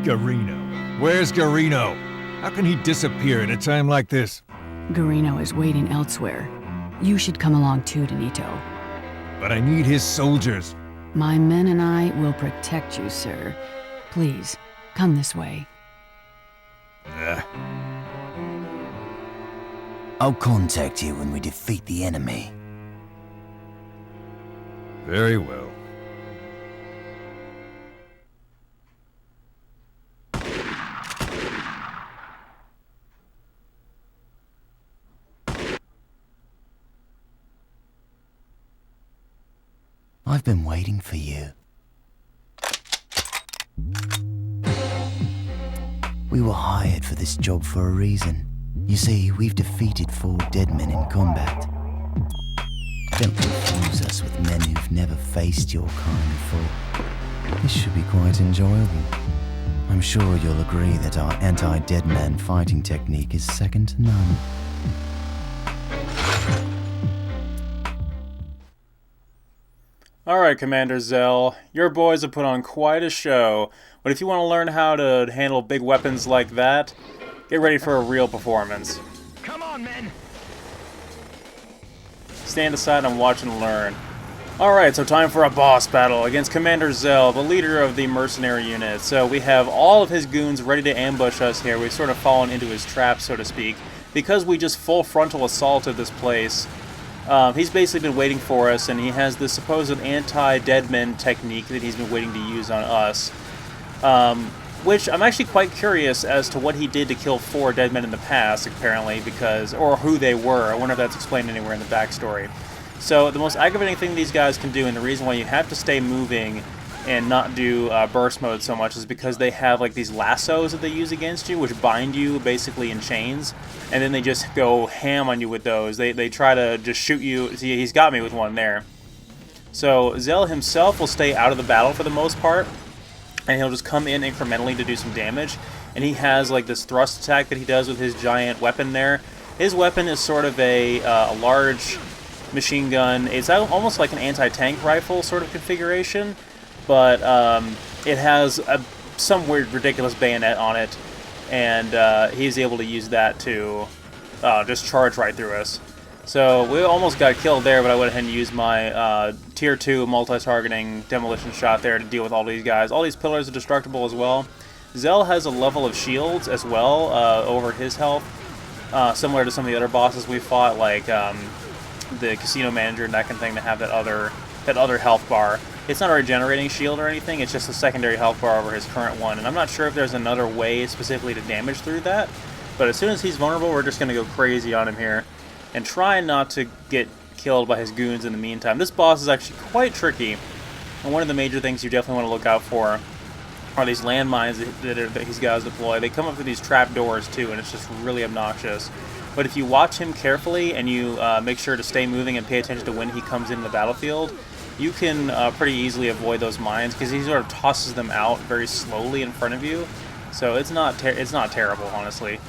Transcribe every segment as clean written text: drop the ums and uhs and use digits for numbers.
Garino. Where's Garino? How can he disappear at a time like this? Garino is waiting elsewhere. You should come along too, Denito. But I need his soldiers. My men and I will protect you, sir. Please, come this way. I'll contact you when we defeat the enemy. Very well. I've been waiting for you. We were hired for this job for a reason. You see, we've defeated 4 dead men in combat. Don't confuse us with men who've never faced your kind before. This should be quite enjoyable. I'm sure you'll agree that our anti-dead man fighting technique is second to none. Alright, Commander Zell, your boys have put on quite a show, but if you want to learn how to handle big weapons like that, get ready for a real performance. Come on, men! Stand aside and watch and learn. Alright, so time for a boss battle against Commander Zell, the leader of the mercenary unit. So we have all of his goons ready to ambush us here. We've sort of fallen into his trap, so to speak, because we just full frontal assaulted this place. He's basically been waiting for us, and he has this supposed anti-dead men technique that he's been waiting to use on us. Which I'm actually quite curious as to what he did to kill 4 dead men in the past, apparently, or who they were. I wonder if that's explained anywhere in the backstory. So the most aggravating thing these guys can do, and the reason why you have to stay moving and not do burst mode so much, is because they have like these lassos that they use against you, which bind you basically in chains, and then they just go ham on you with those. They try to just shoot you. See, he's got me with one there. So Zell himself will stay out of the battle for the most part, and he'll just come in incrementally to do some damage. And he has like this thrust attack that he does with his giant weapon there. His weapon is sort of a large machine gun. It's almost like an anti-tank rifle sort of configuration, but it has some weird, ridiculous bayonet on it, and he's able to use that to just charge right through us. So we almost got killed there, but I went ahead and used my Tier 2 multi-targeting demolition shot there to deal with all these guys. All these pillars are destructible as well. Zell has a level of shields as well over his health, similar to some of the other bosses we fought, like the casino manager and that kind of thing, that have that other health bar. It's not a regenerating shield or anything, it's just a secondary health bar over his current one, and I'm not sure if there's another way specifically to damage through that, but as soon as he's vulnerable, we're just going to go crazy on him here, and try not to get killed by his goons in the meantime. This boss is actually quite tricky, and one of the major things you definitely want to look out for are these landmines that these guys deploy. They come up through these trap doors too, and it's just really obnoxious. But if you watch him carefully and you make sure to stay moving and pay attention to when he comes into the battlefield, you can pretty easily avoid those mines, because he sort of tosses them out very slowly in front of you. So it's not terrible, honestly.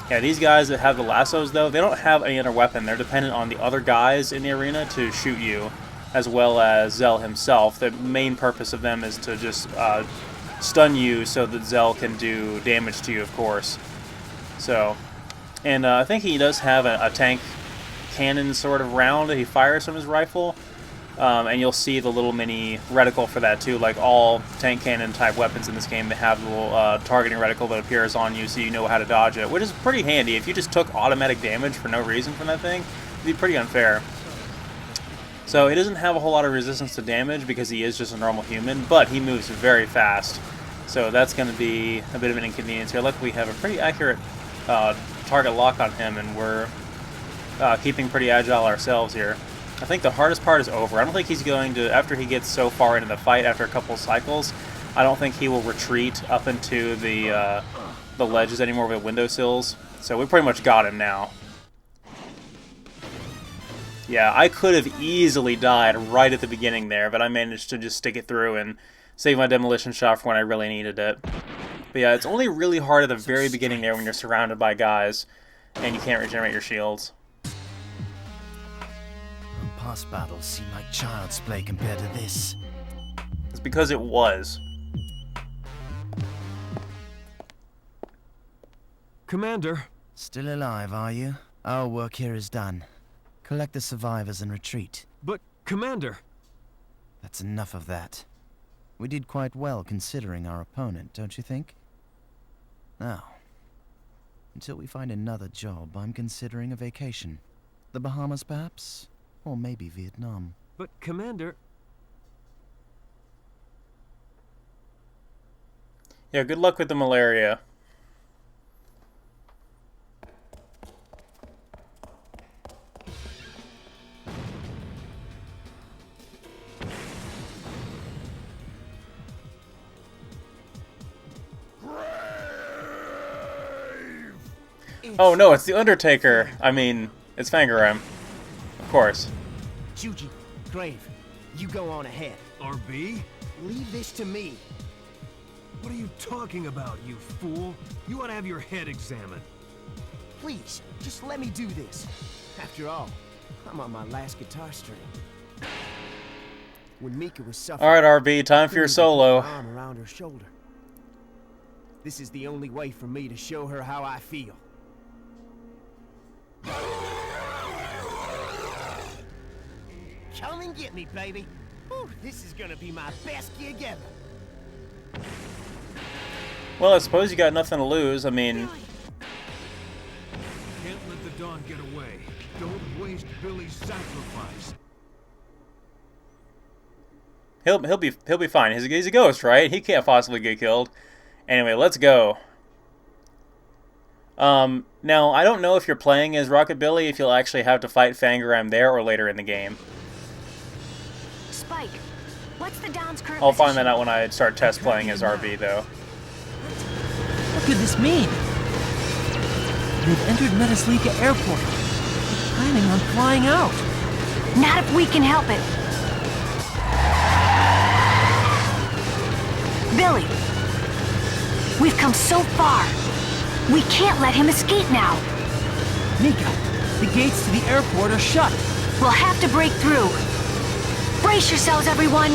Yeah, these guys that have the lassos, though, they don't have any other weapon. They're dependent on the other guys in the arena to shoot you, as well as Zell himself. The main purpose of them is to just stun you so that Zell can do damage to you, of course. So, and I think he does have a tank cannon sort of round that he fires from his rifle. And you'll see the little mini reticle for that too. Like all tank cannon type weapons in this game, they have the little targeting reticle that appears on you, so you know how to dodge it, which is pretty handy. If you just took automatic damage for no reason from that thing, it'd be pretty unfair. So he doesn't have a whole lot of resistance to damage because he is just a normal human, but he moves very fast. So that's going to be a bit of an inconvenience here. Luckily we have a pretty accurate target lock on him, and we're keeping pretty agile ourselves here. I think the hardest part is over. I don't think he's going to, after he gets so far into the fight, after a couple of cycles, I don't think he will retreat up into the ledges anymore with windowsills. So we pretty much got him now. Yeah, I could have easily died right at the beginning there, but I managed to just stick it through and save my demolition shot for when I really needed it. But yeah, it's only really hard at the very beginning there when you're surrounded by guys and you can't regenerate your shields. Past battles seem like child's play compared to this. It's because it was. Commander. Still alive, are you? Our work here is done. Collect the survivors and retreat. But, Commander. That's enough of that. We did quite well considering our opponent, don't you think? Now, until we find another job, I'm considering a vacation. The Bahamas, perhaps? Or maybe Vietnam. But, Commander... Yeah, good luck with the malaria. Oh no, it's the Undertaker. I mean, it's Fangaram. Of course. Juji, Grave, you go on ahead. RB? Leave this to me. What are you talking about, you fool? You ought to have your head examined. Please, just let me do this. After all, I'm on my last guitar string. When Mika was suffering... Alright, RB, time for your solo. ...arm around her shoulder. This is the only way for me to show her how I feel. Come and get me, baby. Whew, this is gonna be my best gig ever. Well, I suppose you got nothing to lose. I mean... Can't let the Dawn get away. Don't waste Billy's sacrifice. He'll be fine. He's a ghost, right? He can't possibly get killed. Anyway, let's go. Now, I don't know if you're playing as Rocket Billy, if you'll actually have to fight Fangaram there or later in the game. Spike, what's the Dawn's current I'll find position? that out when I start test playing as RB, though. What could this mean? They've entered Metaslika Airport. Planning on flying out. Not if we can help it. Billy, we've come so far. We can't let him escape now. Mika, the gates to the airport are shut. We'll have to break through. Brace yourselves, everyone.